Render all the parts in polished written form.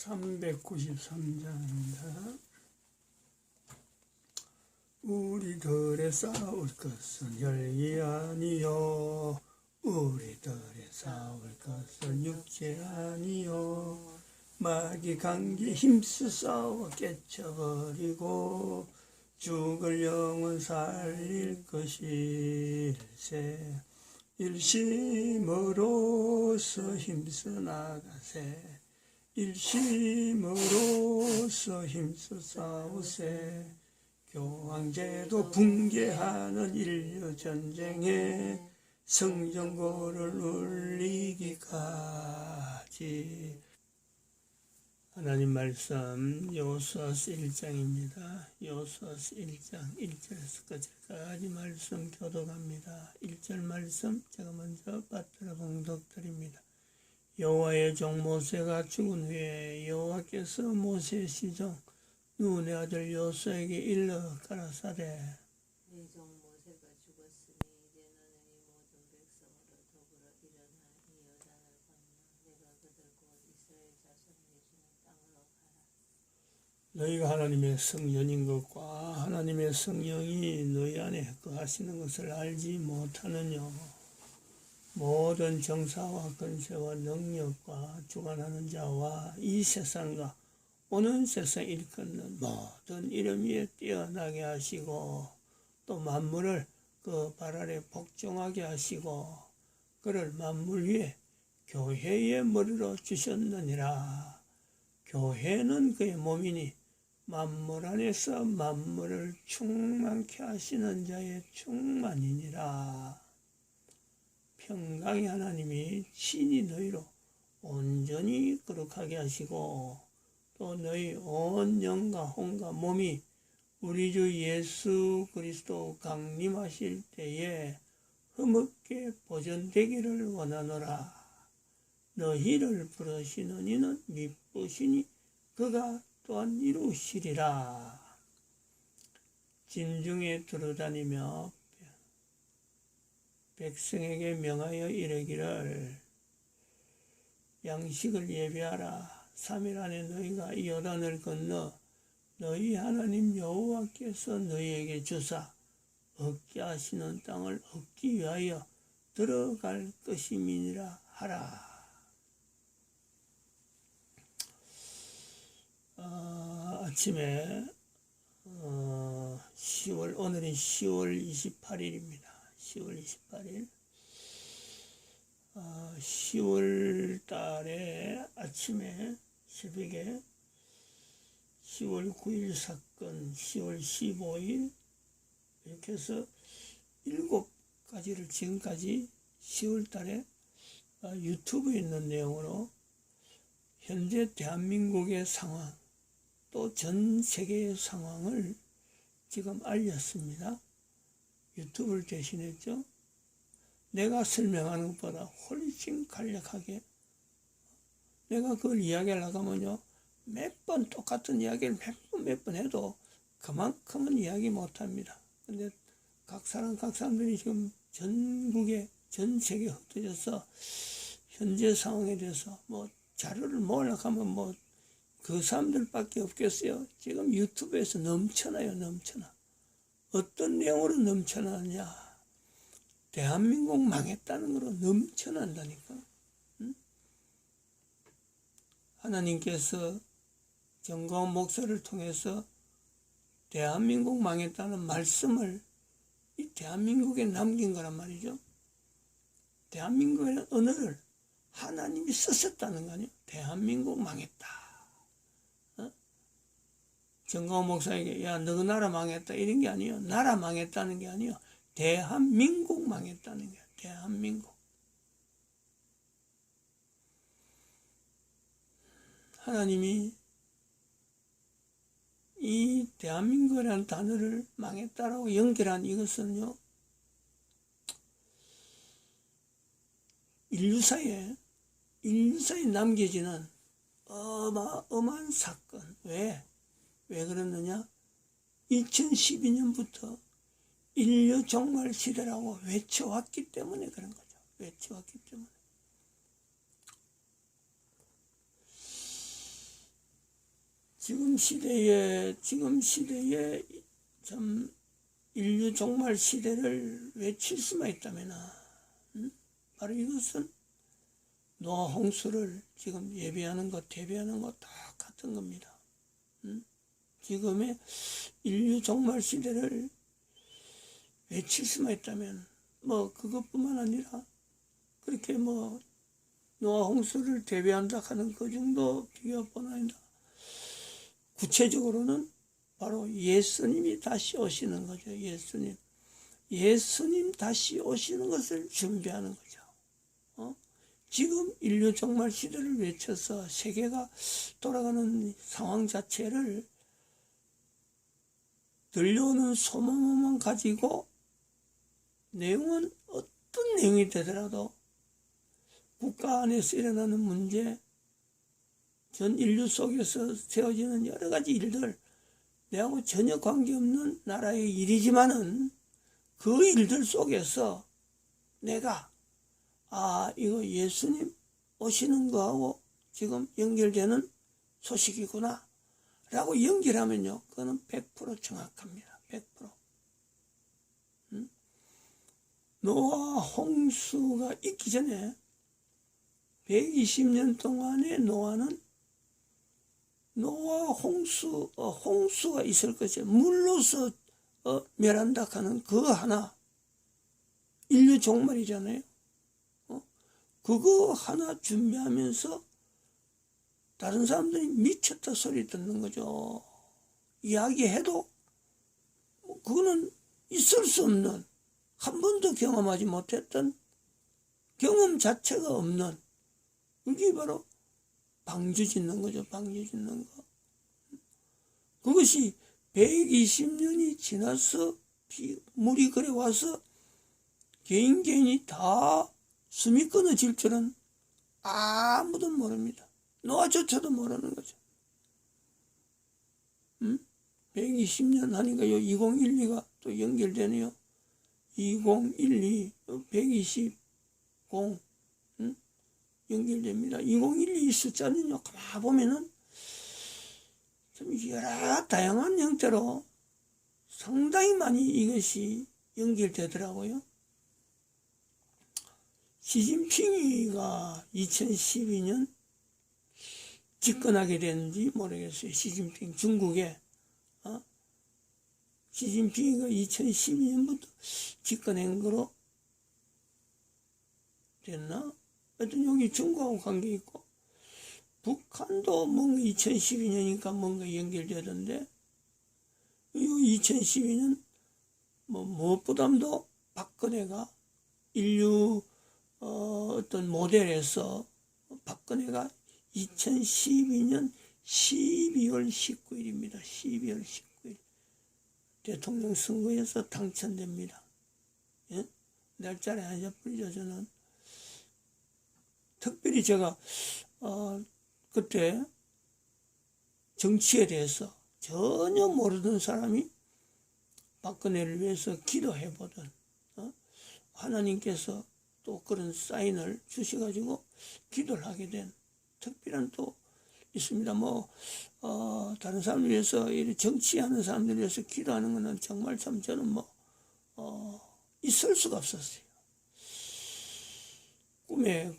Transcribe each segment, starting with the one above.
393장입니다. 우리들의 싸울 것은 혈기 아니요, 우리들의 싸울 것은 육체 아니요, 마귀 관계 힘써 싸워 깨쳐버리고 죽을 영혼 살릴 것일세. 일심으로서 힘써 나가세. 일심으로서 힘써 싸우세. 교황제도 붕괴하는 인류전쟁에 성전고를 울리기까지. 하나님 말씀 여호수아서 1장입니다. 여호수아서 1장 1절에서 끝까지 말씀 교독합니다. 1절 말씀 제가 먼저 받들어 봉독드립니다. 여호와의 종 모세가 죽은 후에 여호와께서 모세의 시종 눈의 아들 여호수아에게 일러 가라사대, 네 종 모세가 죽었으니 이제 너는 이 모든 백성으로 더불어 일어나 이 요단을 건너 내가 그들 곧 이스라엘 자손에게 주는 땅으로 가라. 너희가 하나님의 성전인 것과 하나님의 성령이 너희 안에 거하시는 것을 알지 못하느냐. 모든 정사와 권세와 능력과 주관하는 자와 이 세상과 오는 세상 일컫는 모든 이름 위에 뛰어나게 하시고 또 만물을 그 발 아래 복종하게 하시고 그를 만물 위에 교회의 머리로 주셨느니라. 교회는 그의 몸이니 만물 안에서 만물을 충만케 하시는 자의 충만이니라. 평강의 하나님이 친히 너희로 온전히 거룩하게 하시고 또 너희 온 영과 혼과 몸이 우리 주 예수 그리스도 강림하실 때에 흠없게 보존되기를 원하노라. 너희를 부르시는 이는 미쁘시니 그가 또한 이루시리라. 진중에 두루다니며 백성에게 명하여 이르기를 양식을 예비하라. 3일 안에 너희가 이 요단을 건너 너희 하나님 여호와께서 너희에게 주사 얻게 하시는 땅을 얻기 위하여 들어갈 것임이니라 하라. 아침에 오늘은 10월 28일입니다. 10월 28일 10월 달에 아침에 새벽에 10월 9일 사건, 10월 15일 이렇게 해서 7가지를 지금까지 10월 달에 유튜브에 있는 내용으로 현재 대한민국의 상황 또 전 세계의 상황을 지금 알렸습니다. 유튜브를 대신했죠. 내가 설명하는 것보다 훨씬 간략하게 내가 그걸 이야기하려고 하면요 몇 번 똑같은 이야기를 몇 번 해도 그만큼은 이야기 못합니다. 근데 각 사람들이 지금 전국에 전 세계에 흩어져서 현재 상황에 대해서 뭐 자료를 모으려고 하면 그 사람들밖에 없겠어요. 지금 유튜브에서 넘쳐나요. 어떤 내용으로 넘쳐나느냐. 대한민국 망했다는 거로 넘쳐난다니까. 응? 하나님께서 정거한 목사를 통해서 대한민국 망했다는 말씀을 이 대한민국에 남긴 거란 말이죠. 대한민국의 언어를 하나님이 쓰셨다는 거 아니에요. 대한민국 망했다. 정거한 목사에게 야 너 나라 망했다 이런 게 아니에요. 나라 망했다는 게 아니에요. 대한민국 망했다는 거야. 대한민국. 하나님이 이 대한민국이라는 단어를 망했다라고 연결한 이것은요. 인류사에 남겨지는 어마어마한 사건. 왜 그러느냐? 2012년부터 인류 종말 시대라고 외쳐왔기 때문에 그런 거죠. 외쳐왔기 때문에. 지금 시대에 참 인류 종말 시대를 외칠 수만 있다면, 바로 이것은 노아 홍수를 지금 예비하는 것, 대비하는 것 다 같은 겁니다. 지금의 인류 종말 시대를 외칠 수만 있다면, 그것뿐만 아니라 그렇게 노아 홍수를 대비한다 하는 그 정도 비교뿐 아니라 구체적으로는 바로 예수님이 다시 오시는 거죠. 예수님 다시 오시는 것을 준비하는 거죠. 지금 인류 종말 시대를 외쳐서 세계가 돌아가는 상황 자체를 들려오는 소문만 가지고 내용은 어떤 내용이 되더라도 국가 안에서 일어나는 문제, 전 인류 속에서 세워지는 여러 가지 일들, 내하고 전혀 관계없는 나라의 일이지만은 그 일들 속에서 내가 이거 예수님 오시는 거하고 지금 연결되는 소식이구나 라고 연결하면요, 그거는 100% 정확합니다. 100%. 노아 홍수가 있기 전에 120년 동안의 노아 홍수가 있을 것이에요. 물로서 멸한다 하는 그거 하나, 인류 종말이잖아요. 그거 하나 준비하면서 다른 사람들이 미쳤다 소리 듣는 거죠. 이야기해도 그거는 있을 수 없는, 한 번도 경험하지 못했던, 경험 자체가 없는, 그게 바로 방주 짓는 거죠. 방주 짓는 거. 그것이 120년이 지나서 물이 그래 와서 개인이 다 숨이 끊어질 줄은 아무도 모릅니다. 노아조차도 모르는 거죠. 120년 하니까 2012가 또 연결되네요. 2012, 120, 0 연결됩니다. 2012 이 숫자는요, 가만 보면은 좀 여러 다양한 형태로 상당히 많이 이것이 연결되더라고요. 시진핑이가 2012년 집권하게 됐는지 모르겠어요. 시진핑 중국에 시진핑이가 2012년부터 집권한 거로 됐나? 하여튼 여기 중국하고 관계 있고, 북한도 뭔가 2012년이니까 뭔가 연결되던데, 이 2012년 무엇보다도 박근혜가 인류 어떤 모델에서 박근혜가 2012년 12월 19일입니다. 12월 19일 대통령 선거에서 당선됩니다. 예? 날짜를 안 잡히죠. 저는 특별히 제가 그때 정치에 대해서 전혀 모르던 사람이 박근혜를 위해서 기도해보던, 하나님께서 또 그런 사인을 주셔가지고 기도를 하게 된 특별한 또 있습니다. 다른 사람을 위해서, 정치하는 사람들을 위해서 기도하는 것은 정말 참 저는 있을 수가 없었어요. 꿈에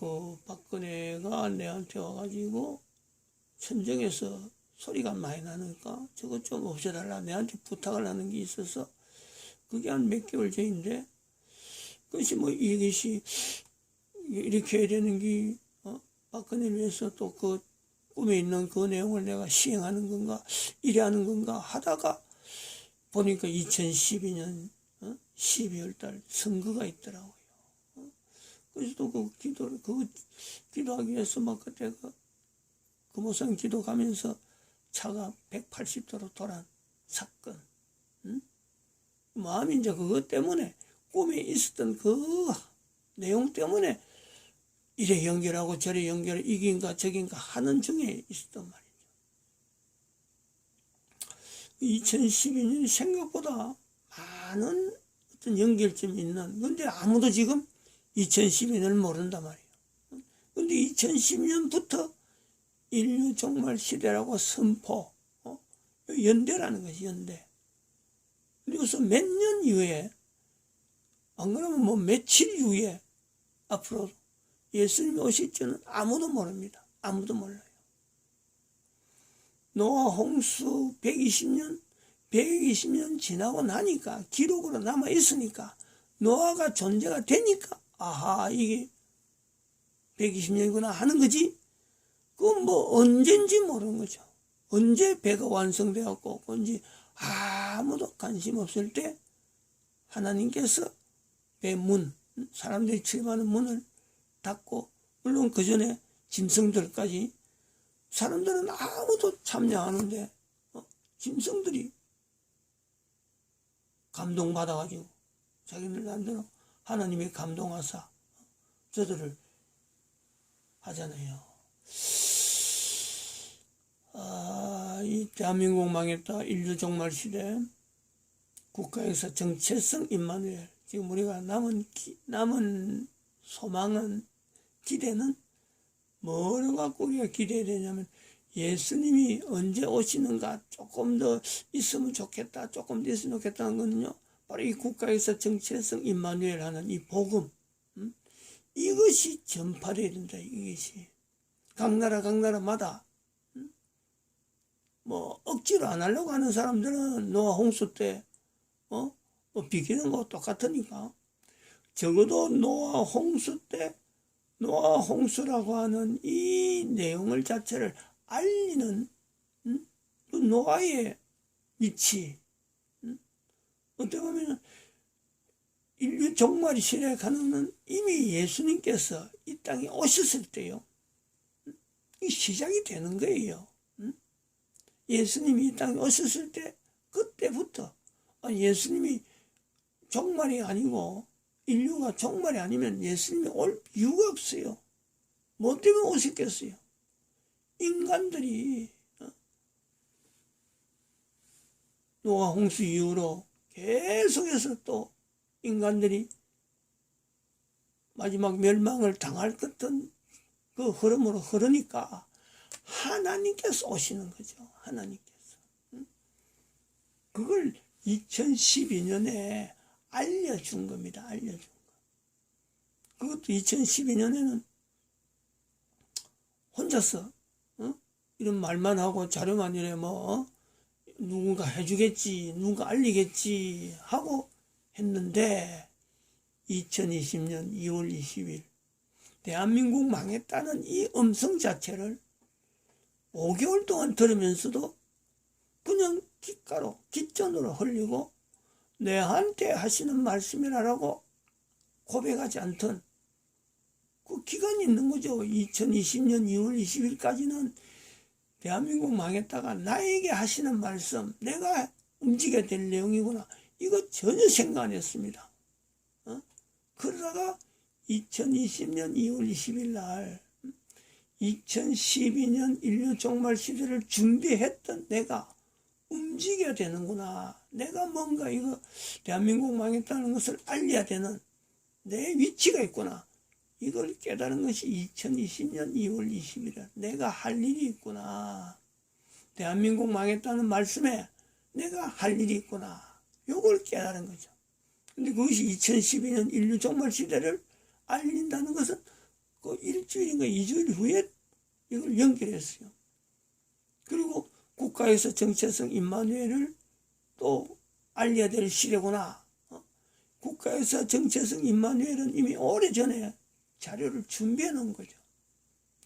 박근혜가 내한테 와가지고 천정에서 소리가 많이 나니까 저거 좀 없애달라 내한테 부탁을 하는 게 있어서, 그게 한 몇 개월 전인데, 그것이 이것이 이렇게 해야 되는 게 박근혜를 위해서 또 그 꿈에 있는 그 내용을 내가 시행하는 건가 이래 하는 건가 하다가 보니까 2012년 12월 달 선거가 있더라고요. 그래서 또 기도하기 위해서 그때 금호산 기도 가면서 차가 180도로 돌아온 사건. 마음이 이제 그것 때문에, 꿈에 있었던 그 내용 때문에 이래 연결하고 저래 연결, 이긴가 저긴가 하는 중에 있었단 말이죠. 2012년이 생각보다 많은 어떤 연결점이 있는, 근데 아무도 지금 2012년을 모른단 말이에요. 근데 2010년부터 인류 종말 시대라고 선포, 연대라는 것이 연대. 그리고서 몇 년 이후에, 안 그러면 뭐 며칠 이후에 앞으로 예수님이 오실 줄은 아무도 모릅니다. 아무도 몰라요. 노아 홍수 120년 지나고 나니까, 기록으로 남아 있으니까, 노아가 존재가 되니까, 아하, 이게 120년이구나 하는 거지. 그건 뭐 언젠지 모르는 거죠. 언제 배가 완성되었고, 언제 아무도 관심 없을 때 하나님께서 배 문, 사람들이 출입하는 문을 닫고, 물론 그 전에 짐승들까지, 사람들은 아무도 참여 안 하는데 짐승들이 감동받아가지고 자기들 나름대로 하나님이 감동하사 저들을 하잖아요. 이 대한민국 망했다. 인류 종말 시대, 국가에서 정체성 임마누엘. 지금 우리가 남은 소망은, 기대는 뭐를 갖고 우리가 기대해야 되냐면, 예수님이 언제 오시는가, 조금 더 있으면 좋겠다, 조금 더 있으면 좋겠다는 거는요, 바로 이 국가에서 정체성 임마누엘 하는 이 복음, 이것이 전파돼야 된다. 이것이 각 나라마다 뭐 억지로 안 하려고 하는 사람들은 노아 홍수 때 뭐 비키는 거 똑같으니까, 적어도 노아 홍수 때, 노아 홍수라고 하는 이 내용을 자체를 알리는 그 노아의 위치, 어떻게 보면 인류 종말이 시작하는 이미 예수님께서 이 땅에 오셨을 때요, 이 시작이 되는 거예요. 예수님이 이 땅에 오셨을 때, 그때부터 예수님이 종말이 아니고, 인류가 종말이 아니면 예수님이 올 이유가 없어요. 뭐 때문에 오셨겠어요? 인간들이 노아 홍수 이후로 계속해서 또 인간들이 마지막 멸망을 당할 것던 그 흐름으로 흐르니까 하나님께서 오시는 거죠. 하나님께서. 그걸 2012년에 알려준 겁니다. 알려준 거. 그것도 2012년에는 혼자서 이런 말만 하고 자료만 이래 누군가 해주겠지, 누군가 알리겠지 하고 했는데, 2020년 2월 20일 대한민국 망했다는 이 음성 자체를 5개월 동안 들으면서도 그냥 귓전으로 흘리고 내한테 하시는 말씀이라고 고백하지 않던 그 기간이 있는 거죠. 2020년 2월 20일까지는 대한민국 망했다가 나에게 하시는 말씀, 내가 움직여야 될 내용이구나, 이거 전혀 생각 안 했습니다. 그러다가 2020년 2월 20일 날 2012년 인류 종말 시대를 준비했던 내가 움직여야 되는구나, 내가 뭔가 이거 대한민국 망했다는 것을 알려야 되는 내 위치가 있구나, 이걸 깨달은 것이 2020년 2월 20일 내가 할 일이 있구나, 대한민국 망했다는 말씀에 내가 할 일이 있구나, 요걸 깨달은 거죠. 근데 그것이 2012년 인류 종말 시대를 알린다는 것은 그 일주일인가 2주일 후에 이걸 연결했어요. 그리고 국가에서 정체성 임마누엘을 또 알려야 될 시대구나. 국가에서 정체성 임마누엘은 이미 오래전에 자료를 준비해 놓은 거죠.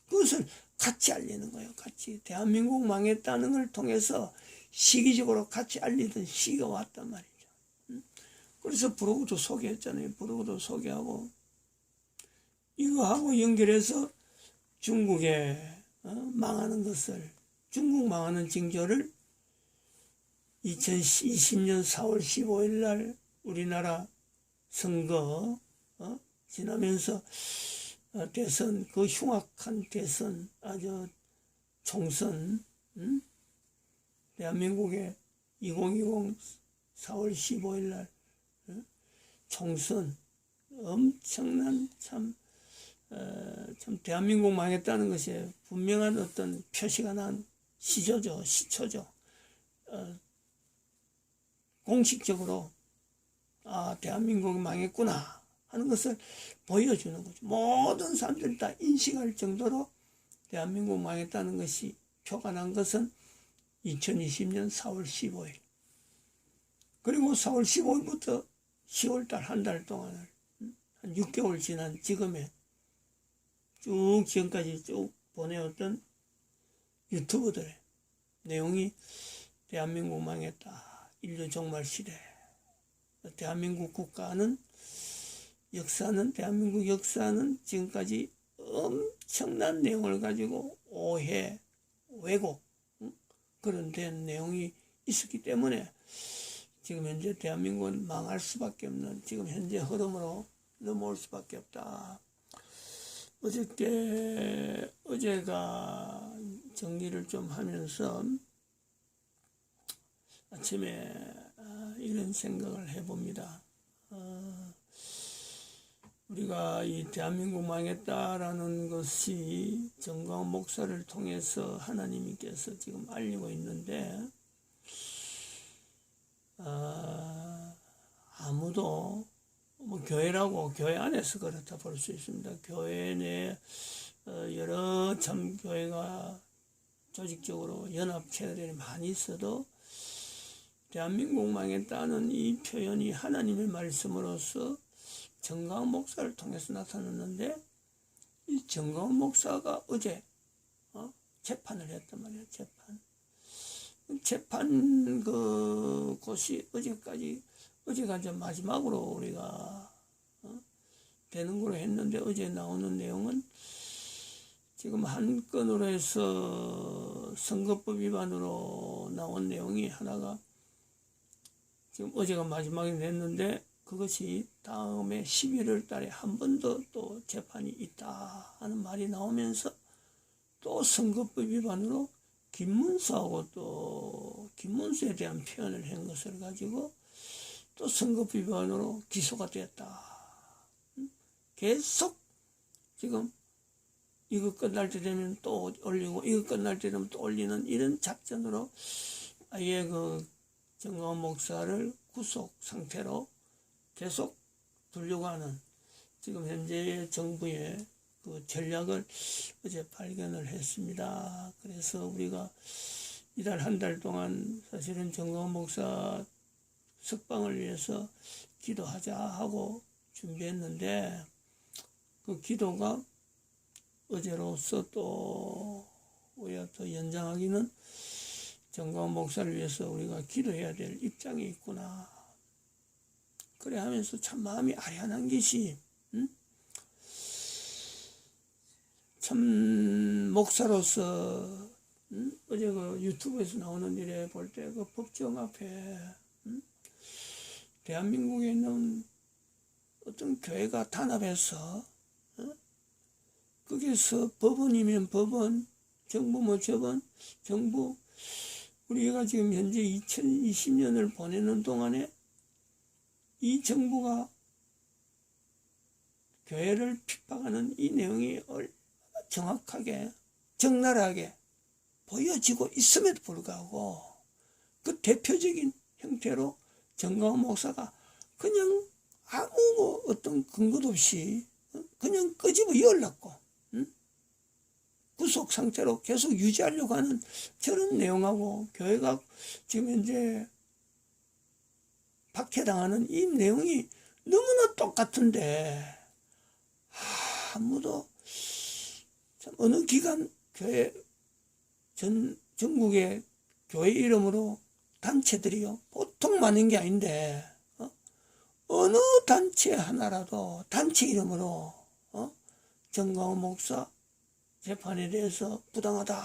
그것을 같이 알리는 거예요. 같이 대한민국 망했다는 걸 통해서 시기적으로 같이 알리던 시기가 왔단 말이죠. 그래서 브로그도 소개했잖아요. 브로그도 소개하고 이거하고 연결해서 중국의 망하는 것을, 중국 망하는 징조를 2020년 4월 15일 날 우리나라 선거 지나면서 대선, 그 흉악한 대선, 아주 총선, 대한민국의 2020 4월 15일 날 총선, 엄청난 참 대한민국 망했다는 것이 분명한 어떤 표시가 난 시초죠. 공식적으로 대한민국이 망했구나 하는 것을 보여주는 거죠. 모든 사람들이 다 인식할 정도로 대한민국 망했다는 것이 표가 난 것은 2020년 4월 15일. 그리고 4월 15일부터 10월달 한 달 동안을 한 6개월 지난 지금에 쭉 지금까지 쭉 보내왔던 유튜브들의 내용이 대한민국 망했다. 인류 종말 시대. 대한민국 국가는 대한민국 역사는 지금까지 엄청난 내용을 가지고 오해, 왜곡 그런 된 내용이 있었기 때문에 지금 현재 대한민국은 망할 수밖에 없는 지금 현재 흐름으로 넘어올 수밖에 없다. 어제가 정리를 좀 하면서 아침에 이런 생각을 해봅니다. 우리가 이 대한민국 망했다라는 것이 정광훈 목사를 통해서 하나님께서 지금 알리고 있는데 아무도 교회라고 교회 안에서 그렇다 볼 수 있습니다. 교회 내 여러 참 교회가 조직적으로 연합체들이 많이 있어도 대한민국 망했다는 이 표현이 하나님의 말씀으로서 정광훈 목사를 통해서 나타났는데 이 정광훈 목사가 어제 재판을 했단 말이에요. 재판 그 곳이 어제가 이제 마지막으로 우리가 되는 걸로 했는데 어제 나오는 내용은 지금 한 건으로 해서 선거법 위반으로 나온 내용이 하나가 지금 어제가 마지막이 됐는데 그것이 다음에 11월 달에 한 번 더 또 재판이 있다 하는 말이 나오면서 또 선거법 위반으로 김문수하고 또 김문수에 대한 표현을 한 것을 가지고 또 선거법 위반으로 기소가 됐다. 계속 지금 이거 끝날 때 되면 또 올리고 이거 끝날 때 되면 또 올리는 이런 작전으로 아예 그 정광훈 목사를 구속 상태로 계속 두려고 하는 지금 현재 정부의 그 전략을 어제 발견을 했습니다. 그래서 우리가 이달 한 달 동안 사실은 정광훈 목사 석방을 위해서 기도하자 하고 준비했는데 그 기도가 어제로서 또 우리가 또 연장하기는 정광훈 목사를 위해서 우리가 기도해야 될 입장이 있구나. 그래 하면서 참 마음이 아련한 것이 참 목사로서 어제 그 유튜브에서 나오는 일에 볼 때 그 법정 앞에 대한민국에 있는 어떤 교회가 단합해서 거기서 법원이면 법원, 정부면 정부 우리가 지금 현재 2020년을 보내는 동안에 이 정부가 교회를 핍박하는 이 내용이 얼마나 정확하게 적나라하게 보여지고 있음에도 불구하고 그 대표적인 형태로 정광훈 목사가 그냥 아무 어떤 근거도 없이 그냥 끄집어 열렸고 구속 상태로 계속 유지하려고 하는 저런 내용하고 교회가 지금 현재 박해당하는 이 내용이 너무나 똑같은데 아무도 참 어느 기관 교회 전국의 교회 이름으로 단체들이요 보통 많은 게 아닌데 어느 단체 하나라도 단체 이름으로 정광훈 목사 재판에 대해서 부당하다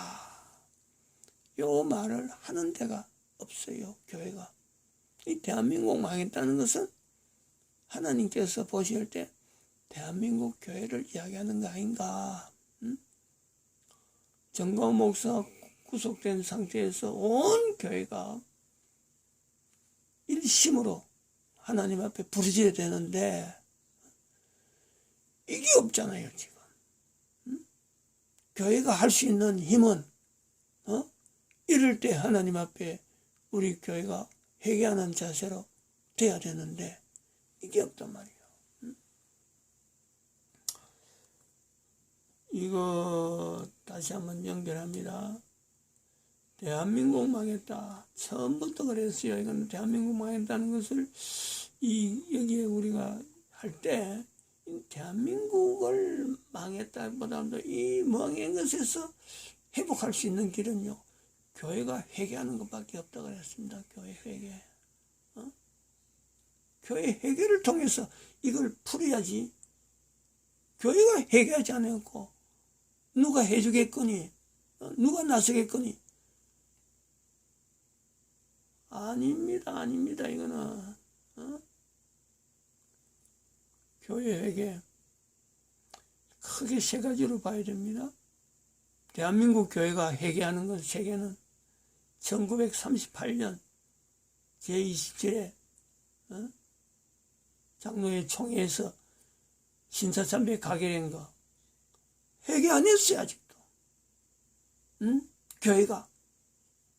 요 말을 하는 데가 없어요. 교회가. 이 대한민국 망했다는 것은 하나님께서 보실 때 대한민국 교회를 이야기하는 거 아닌가. 정광훈 목사 구속된 상태에서 온 교회가 일심으로 하나님 앞에 부르짖어야 되는데 이게 없잖아요. 지금 교회가 할 수 있는 힘은 이럴 때 하나님 앞에 우리 교회가 회개하는 자세로 돼야 되는데 이게 없단 말이에요. 이거 다시 한번 연결합니다. 대한민국 망했다. 처음부터 그랬어요. 이건 대한민국 망했다는 것을 여기에 우리가 할 때 대한민국을 망했다보다도 이 망한 것에서 회복할 수 있는 길은요, 교회가 회개하는 것밖에 없다 그랬습니다. 교회 회개. 교회 회개를 통해서 이걸 풀어야지. 교회가 회개하지 않았고 누가 해주겠거니? 누가 나서겠거니? 아닙니다. 이거는 교회 회개 크게 세 가지로 봐야 됩니다. 대한민국 교회가 회개하는 것 세계는 1938년 제27회 장로회 총회에서 신사참배 가결한 거 회개 안 했어요. 아직도. 교회가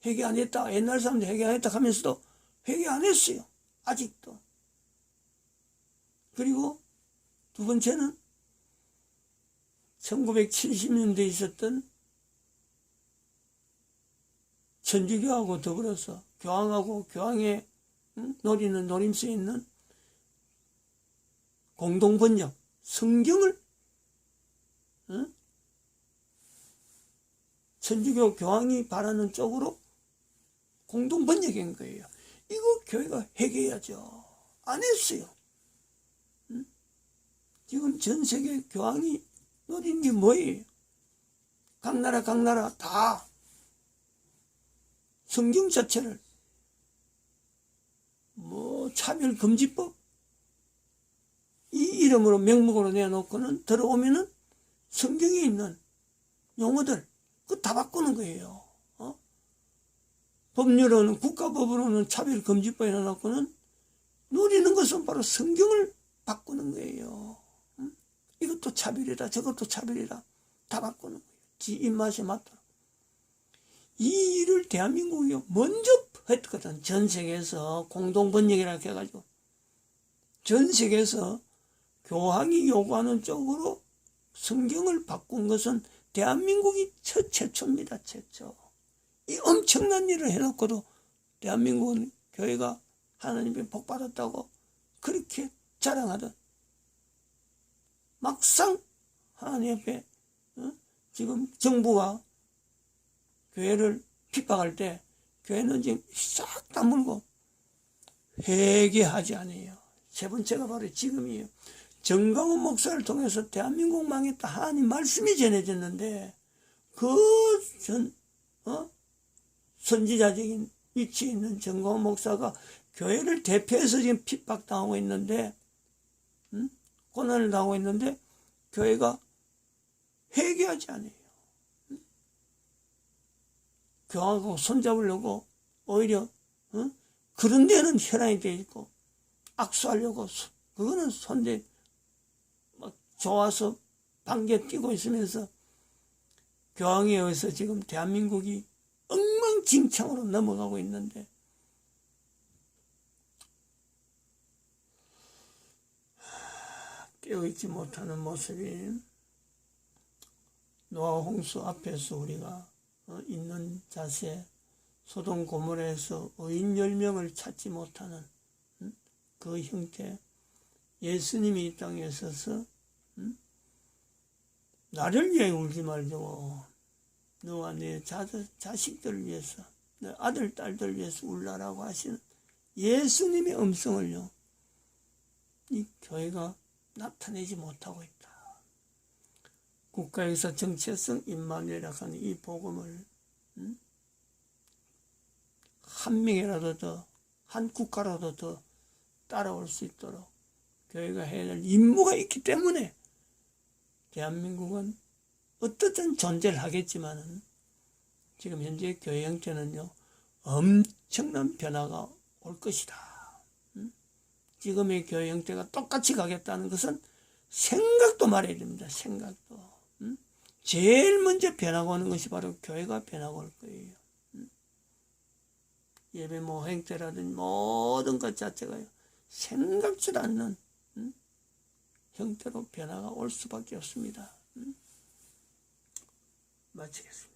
회개 안 했다. 옛날 사람들 회개 안 했다 하면서도 회개 안 했어요. 아직도. 그리고 두 번째는 1970년대에 있었던 천주교하고 더불어서 교황하고 교황의 노리는 노림수에 있는 공동번역 성경을 천주교 교황이 바라는 쪽으로 공동번역인 거예요. 이거 교회가 회개해야죠. 안 했어요. 지금 전 세계 교황이 노린 게 뭐예요? 각 나라 다 성경 자체를 차별금지법 이 이름으로 명목으로 내놓고는 들어오면은 성경에 있는 용어들 그거 다 바꾸는 거예요. 법률로는 국가법으로는 차별금지법에 넣어놓고는 노리는 것은 바로 성경을 바꾸는 거예요. 이것도 차별이다 저것도 차별이다 다 바꾸는 거예요. 지 입맛에 맞도록. 이 일을 대한민국이 먼저 했거든. 전 세계에서 공동번역이라고 해가지고 전 세계에서 교황이 요구하는 쪽으로 성경을 바꾼 것은 대한민국이 최초입니다. 최초. 이 엄청난 일을 해놓고도 대한민국은 교회가 하나님의 복 받았다고 그렇게 자랑하던 막상 하나님 앞에 지금 정부가 교회를 핍박할 때 교회는 지금 싹 다물고 회개하지 않아요. 세 번째가 바로 지금이에요. 정강훈 목사를 통해서 대한민국 망했다 하나님 말씀이 전해졌는데 선지자적인 위치에 있는 정강훈 목사가 교회를 대표해서 지금 핍박당하고 있는데 고난을 당하고 있는데 교회가 회개하지 않아요. 교황하고 손잡으려고 오히려 그런 데는 혈안이 되어 있고 악수하려고 그거는 손대 막 좋아서 반겨 뛰고 있으면서 교황에 의해서 지금 대한민국이 엉망진창으로 넘어가고 있는데 깨어있지 못하는 모습이 노아 홍수 앞에서 우리가 있는 자세, 소돔 고모라에서 의인 10명을 찾지 못하는 그 형태, 예수님이 이 땅에 있어서 나를 위해 울지 말고 너와 내 자식들을 위해서 내 아들, 딸들을 위해서 울라라고 하시는 예수님의 음성을요, 이 교회가 나타내지 못하고 있다. 국가에서 정체성 임마누엘이라고 하는 이 복음을 한 명이라도 더, 한 국가라도 더 따라올 수 있도록 교회가 해야 될 임무가 있기 때문에 대한민국은 어떻든 존재를 하겠지만은 지금 현재 교회 형태는요 엄청난 변화가 올 것이다. 지금의 교회 형태가 똑같이 가겠다는 것은 생각도 말해야 됩니다. 생각도. 제일 먼저 변화가 오는 것이 바로 교회가 변화가 올 거예요. 예배 행태라든지 모든 것 자체가요, 생각지도 않는 형태로 변화가 올 수밖에 없습니다. 마치겠습니다.